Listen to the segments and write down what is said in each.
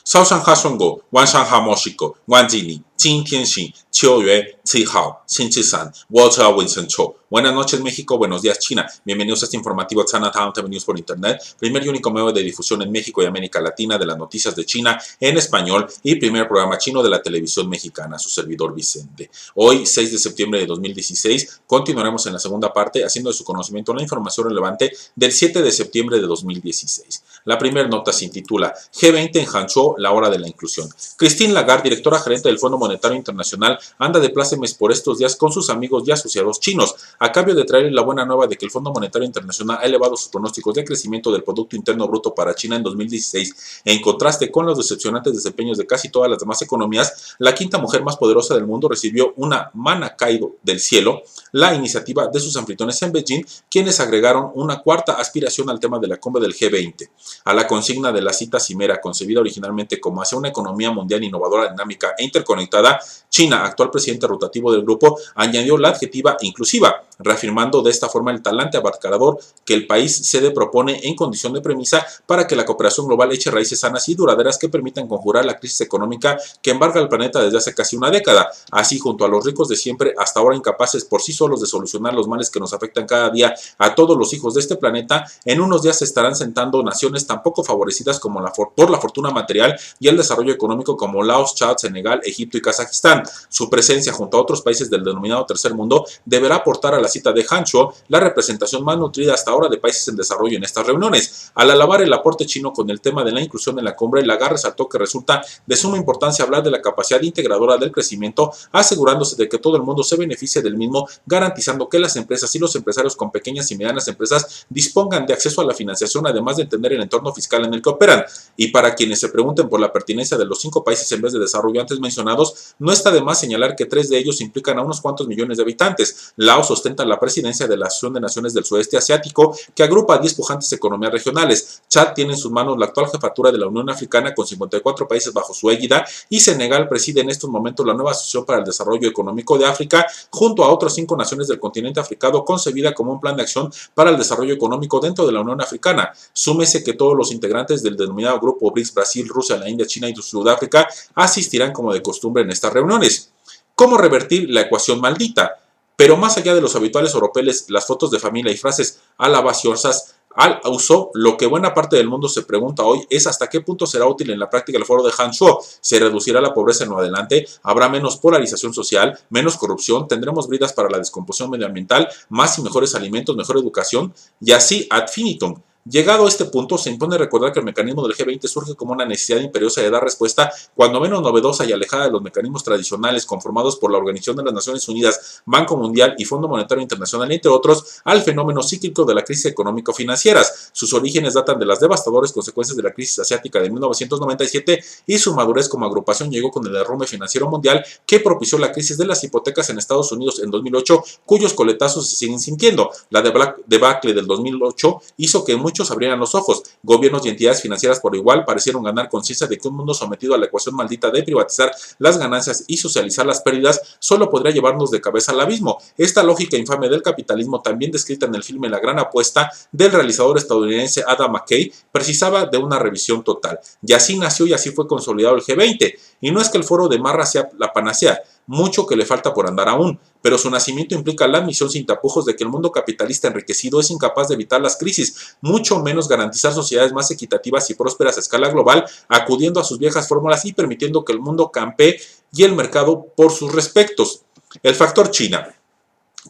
烧上哈顺果，晚上哈莫西果，晚几里，今天是9月7号, Sinchisan, Walter Wilson Cho. Buenas noches México, buenos días China. Bienvenidos a este informativo Chinatown TV News por Internet, primer y único medio de difusión en México y América Latina de las noticias de China en español y primer programa chino de la televisión mexicana, su servidor Vicente. Hoy, 6 de septiembre de 2016, continuaremos en la segunda parte haciendo de su conocimiento la información relevante del 7 de septiembre de 2016. La primera nota se intitula G20 en Hangzhou, la hora de la inclusión. Christine Lagarde, directora gerente del Fondo Monetario Internacional, anda de plácemes por estos días con sus amigos y asociados chinos, a cambio de traerle la buena nueva de que el Fondo Monetario Internacional ha elevado sus pronósticos de crecimiento del Producto Interno Bruto para China en 2016. En contraste con los decepcionantes desempeños de casi todas las demás economías, la quinta mujer más poderosa del mundo recibió una mana caído del cielo, la iniciativa de sus anfitriones en Beijing, quienes agregaron una cuarta aspiración al tema de la cumbre del G20. A la consigna de la cita cimera, concebida originalmente como hacia una economía mundial innovadora, dinámica e interconectada, China, actual presidente rotativo del grupo, añadió la adjetiva inclusiva, reafirmando de esta forma el talante abarcador que el país sede propone en condición de premisa para que la cooperación global eche raíces sanas y duraderas que permitan conjurar la crisis económica que embarga al planeta desde hace casi una década. Así, junto a los ricos de siempre, hasta ahora incapaces por sí solos de solucionar los males que nos afectan cada día a todos los hijos de este planeta, en unos días se estarán sentando naciones tan poco favorecidas como por la fortuna material y el desarrollo económico como Laos, Chad, Senegal, Egipto y Kazajistán. Su presencia junto a otros países del denominado tercer mundo deberá aportar a la cita de Hangzhou la representación más nutrida hasta ahora de países en desarrollo en estas reuniones. Al alabar el aporte chino con el tema de la inclusión en la cumbre, Lagarde resaltó que resulta de suma importancia hablar de la capacidad integradora del crecimiento, asegurándose de que todo el mundo se beneficie del mismo, garantizando que las empresas y los empresarios con pequeñas y medianas empresas dispongan de acceso a la financiación, además de entender el entorno fiscal en el que operan. Y para quienes se pregunten por la pertinencia de los 5 países en vez de desarrollo antes mencionados, no está de más señalar que 3 de ellos implican a unos cuantos millones de habitantes. Laos ostenta la presidencia de la Asociación de Naciones del Sudeste Asiático, que agrupa a 10 pujantes economías regionales. Chad tiene en sus manos la actual jefatura de la Unión Africana con 54 países bajo su égida, y Senegal preside en estos momentos la nueva Asociación para el Desarrollo Económico de África, junto a otras 5 naciones del continente africano, concebida como un plan de acción para el desarrollo económico dentro de la Unión Africana. Súmese que todos los integrantes del denominado grupo BRICS, Brasil, Rusia, la India, China y Sudáfrica, asistirán como de costumbre en estas reuniones. ¿Cómo revertir la ecuación maldita? Pero más allá de los habituales oropeles, las fotos de familia y frases alabaciosas al uso, lo que buena parte del mundo se pregunta hoy es hasta qué punto será útil en la práctica el foro de Hangzhou. ¿Se reducirá la pobreza en lo adelante? ¿Habrá menos polarización social, menos corrupción? ¿Tendremos bridas para la descomposición medioambiental, más y mejores alimentos, mejor educación? Y así ad infinitum. Llegado a este punto, se impone recordar que el mecanismo del G20 surge como una necesidad imperiosa de dar respuesta, cuando menos novedosa y alejada de los mecanismos tradicionales conformados por la Organización de las Naciones Unidas, Banco Mundial y Fondo Monetario Internacional, entre otros, al fenómeno cíclico de la crisis económico-financieras. Sus orígenes datan de las devastadoras consecuencias de la crisis asiática de 1997 y su madurez como agrupación llegó con el derrumbe financiero mundial que propició la crisis de las hipotecas en Estados Unidos en 2008, cuyos coletazos se siguen sintiendo. La debacle del 2008 hizo que muchos abrieran los ojos. Gobiernos y entidades financieras por igual parecieron ganar conciencia de que un mundo sometido a la ecuación maldita de privatizar las ganancias y socializar las pérdidas solo podría llevarnos de cabeza al abismo. Esta lógica infame del capitalismo, también descrita en el filme La Gran Apuesta del realizador estadounidense Adam McKay, precisaba de una revisión total. Y así nació y así fue consolidado el G20. Y no es que el foro de Marra sea la panacea, mucho que le falta por andar aún, pero su nacimiento implica la admisión sin tapujos de que el mundo capitalista enriquecido es incapaz de evitar las crisis, mucho menos garantizar sociedades más equitativas y prósperas a escala global, acudiendo a sus viejas fórmulas y permitiendo que el mundo campee y el mercado por sus respectos. El factor China.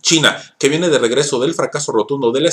China, que viene de regreso del fracaso rotundo de la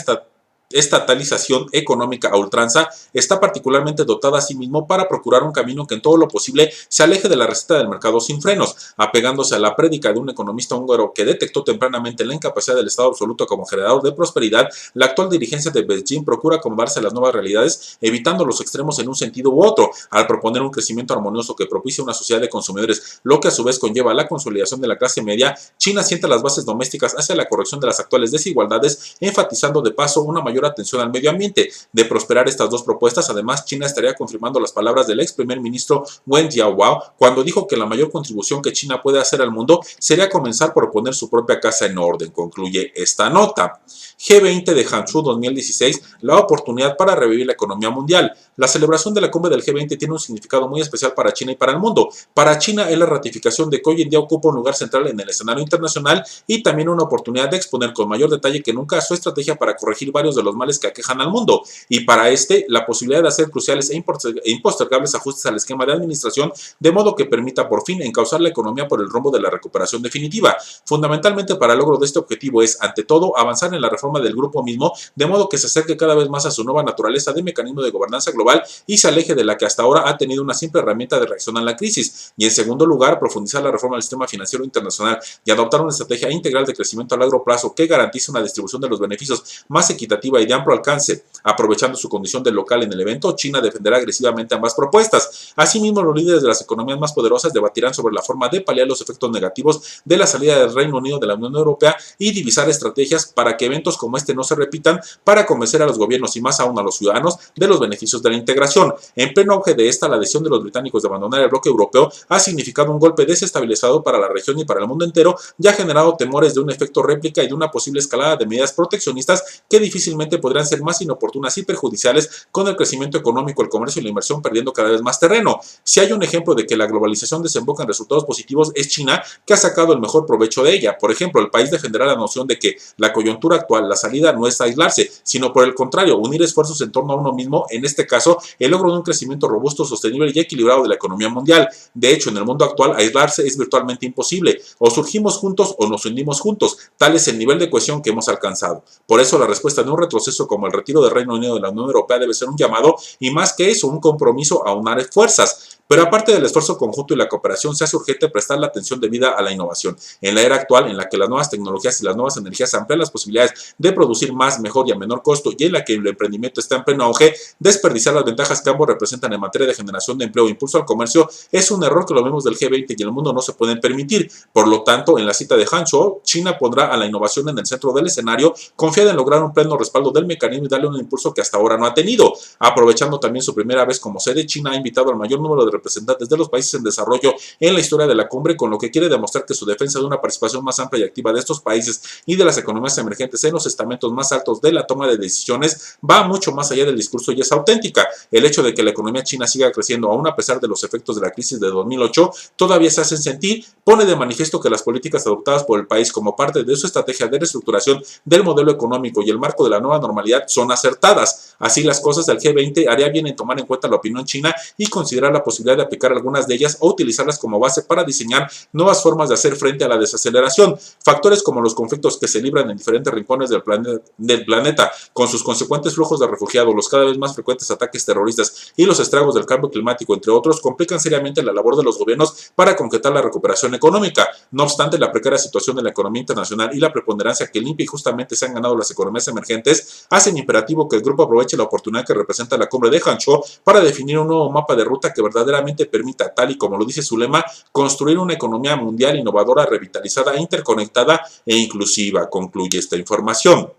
estatalización económica a ultranza, está particularmente dotada a sí mismo para procurar un camino que en todo lo posible se aleje de la receta del mercado sin frenos, apegándose a la prédica de un economista húngaro que detectó tempranamente la incapacidad del Estado absoluto como generador de prosperidad. La actual dirigencia de Beijing procura acomodarse a las nuevas realidades, evitando los extremos en un sentido u otro, al proponer un crecimiento armonioso que propicie una sociedad de consumidores, lo que a su vez conlleva la consolidación de la clase media. China sienta las bases domésticas hacia la corrección de las actuales desigualdades, enfatizando de paso una mayor mayor atención al medio ambiente. De prosperar estas dos propuestas, además, China estaría confirmando las palabras del ex primer ministro Wen Jiabao cuando dijo que la mayor contribución que China puede hacer al mundo sería comenzar por poner su propia casa en orden, concluye esta nota. G20 de Hangzhou 2016, la oportunidad para revivir la economía mundial. La celebración de la cumbre del G20 tiene un significado muy especial para China y para el mundo. Para China es la ratificación de que hoy en día ocupa un lugar central en el escenario internacional y también una oportunidad de exponer con mayor detalle que nunca su estrategia para corregir varios de los males que aquejan al mundo. Y para la posibilidad de hacer cruciales e impostergables ajustes al esquema de administración, de modo que permita por fin encauzar la economía por el rumbo de la recuperación definitiva. Fundamentalmente para el logro de este objetivo es, ante todo, avanzar en la reforma del grupo mismo, de modo que se acerque cada vez más a su nueva naturaleza de mecanismo de gobernanza global y se aleje de la que hasta ahora ha tenido una simple herramienta de reacción a la crisis. Y en segundo lugar, profundizar la reforma del sistema financiero internacional y adoptar una estrategia integral de crecimiento a largo plazo que garantice una distribución de los beneficios más equitativa y de amplio alcance. Aprovechando su condición de local en el evento, China defenderá agresivamente ambas propuestas. Asimismo, los líderes de las economías más poderosas debatirán sobre la forma de paliar los efectos negativos de la salida del Reino Unido de la Unión Europea y divisar estrategias para que eventos como este no se repitan, para convencer a los gobiernos y más aún a los ciudadanos de los beneficios de la integración. En pleno auge de esta, la decisión de los británicos de abandonar el bloque europeo ha significado un golpe desestabilizador para la región y para el mundo entero, y ha generado temores de un efecto réplica y de una posible escalada de medidas proteccionistas que difícilmente podrán ser más inoportunas y perjudiciales, con el crecimiento económico, el comercio y la inversión perdiendo cada vez más terreno. Si hay un ejemplo de que la globalización desemboca en resultados positivos, es China, que ha sacado el mejor provecho de ella. Por ejemplo, el país defenderá la noción de que la coyuntura actual, la salida no es aislarse, sino por el contrario, unir esfuerzos en torno a uno mismo, en este caso, el logro de un crecimiento robusto, sostenible y equilibrado de la economía mundial. De hecho, en el mundo actual, aislarse es virtualmente imposible. O surgimos juntos o nos hundimos juntos. Tal es el nivel de cohesión que hemos alcanzado. Por eso, la respuesta de un retroceso como el retiro del Reino Unido de la Unión Europea debe ser un llamado y, más que eso, un compromiso a unar fuerzas. Pero aparte del esfuerzo conjunto y la cooperación, se hace urgente prestar la atención debida a la innovación. En la era actual, en la que las nuevas tecnologías y las nuevas energías amplían las posibilidades de producir más, mejor y a menor costo, y en la que el emprendimiento está en pleno auge, desperdiciar las ventajas que ambos representan en materia de generación de empleo e impulso al comercio es un error que los miembros del G20 y el mundo no se pueden permitir. Por lo tanto, en la cita de Hangzhou, China pondrá a la innovación en el centro del escenario, confiada en lograr un pleno respaldo del mecanismo y darle un impulso que hasta ahora no ha tenido. Aprovechando también su primera vez como sede, China ha invitado al mayor número de representantes de los países en desarrollo en la historia de la cumbre, con lo que quiere demostrar que su defensa de una participación más amplia y activa de estos países y de las economías emergentes en los estamentos más altos de la toma de decisiones va mucho más allá del discurso y es auténtica. El hecho de que la economía china siga creciendo aún a pesar de los efectos de la crisis de 2008 todavía se hacen sentir, pone de manifiesto que las políticas adoptadas por el país como parte de su estrategia de reestructuración del modelo económico y el marco de la nueva normalidad son acertadas. Así las cosas, el G20 haría bien en tomar en cuenta la opinión china y considerar la posibilidad de aplicar algunas de ellas o utilizarlas como base para diseñar nuevas formas de hacer frente a la desaceleración. Factores como los conflictos que se libran en diferentes rincones del planeta, con sus consecuentes flujos de refugiados, los cada vez más frecuentes ataques terroristas y los estragos del cambio climático, entre otros, complican seriamente la labor de los gobiernos para concretar la recuperación económica. No obstante, la precaria situación de la economía internacional y la preponderancia que limpia y justamente se han ganado las economías emergentes hacen imperativo que el grupo aproveche la oportunidad que representa la cumbre de Hangzhou para definir un nuevo mapa de ruta que verdaderamente permita, tal y como lo dice su lema, construir una economía mundial innovadora, revitalizada, interconectada e inclusiva, concluye esta información.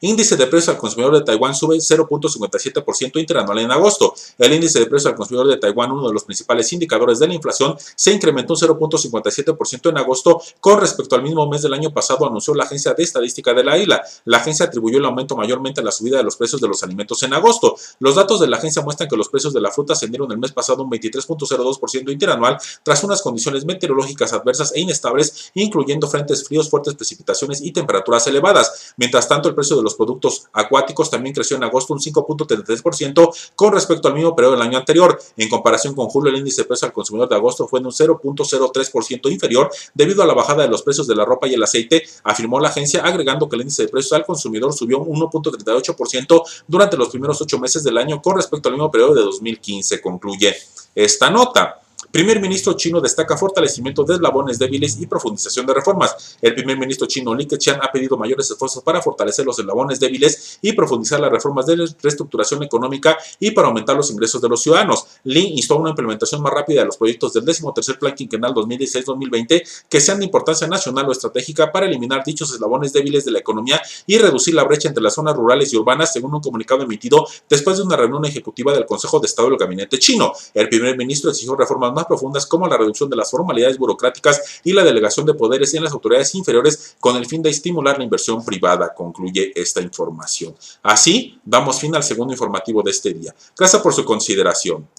Índice de precios al consumidor de Taiwán sube 0.57% interanual en agosto. El índice de precios al consumidor de Taiwán, uno de los principales indicadores de la inflación, se incrementó un 0.57% en agosto con respecto al mismo mes del año pasado, anunció la Agencia de Estadística de la isla. La agencia atribuyó el aumento mayormente a la subida de los precios de los alimentos en agosto. Los datos de la agencia muestran que los precios de la fruta ascendieron el mes pasado un 23.02% interanual tras unas condiciones meteorológicas adversas e inestables, incluyendo frentes fríos, fuertes precipitaciones y temperaturas elevadas. Mientras tanto, el precio de los productos acuáticos también creció en agosto un 5.33% con respecto al mismo periodo del año anterior. En comparación con julio, el índice de precio al consumidor de agosto fue de un 0.03% inferior debido a la bajada de los precios de la ropa y el aceite, afirmó la agencia, agregando que el índice de precios al consumidor subió un 1.38% durante los primeros 8 meses del año con respecto al mismo periodo de 2015, concluye esta nota. Primer ministro chino destaca fortalecimiento de eslabones débiles y profundización de reformas. El primer ministro chino Li Keqiang ha pedido mayores esfuerzos para fortalecer los eslabones débiles y profundizar las reformas de reestructuración económica y para aumentar los ingresos de los ciudadanos. Li instó a una implementación más rápida de los proyectos del 13º Plan Quinquenal 2016-2020 que sean de importancia nacional o estratégica para eliminar dichos eslabones débiles de la economía y reducir la brecha entre las zonas rurales y urbanas, según un comunicado emitido después de una reunión ejecutiva del Consejo de Estado del Gabinete chino. El primer ministro exigió reformas más profundas como la reducción de las formalidades burocráticas y la delegación de poderes en las autoridades inferiores con el fin de estimular la inversión privada, concluye esta información. Así, damos fin al segundo informativo de este día. Gracias por su consideración.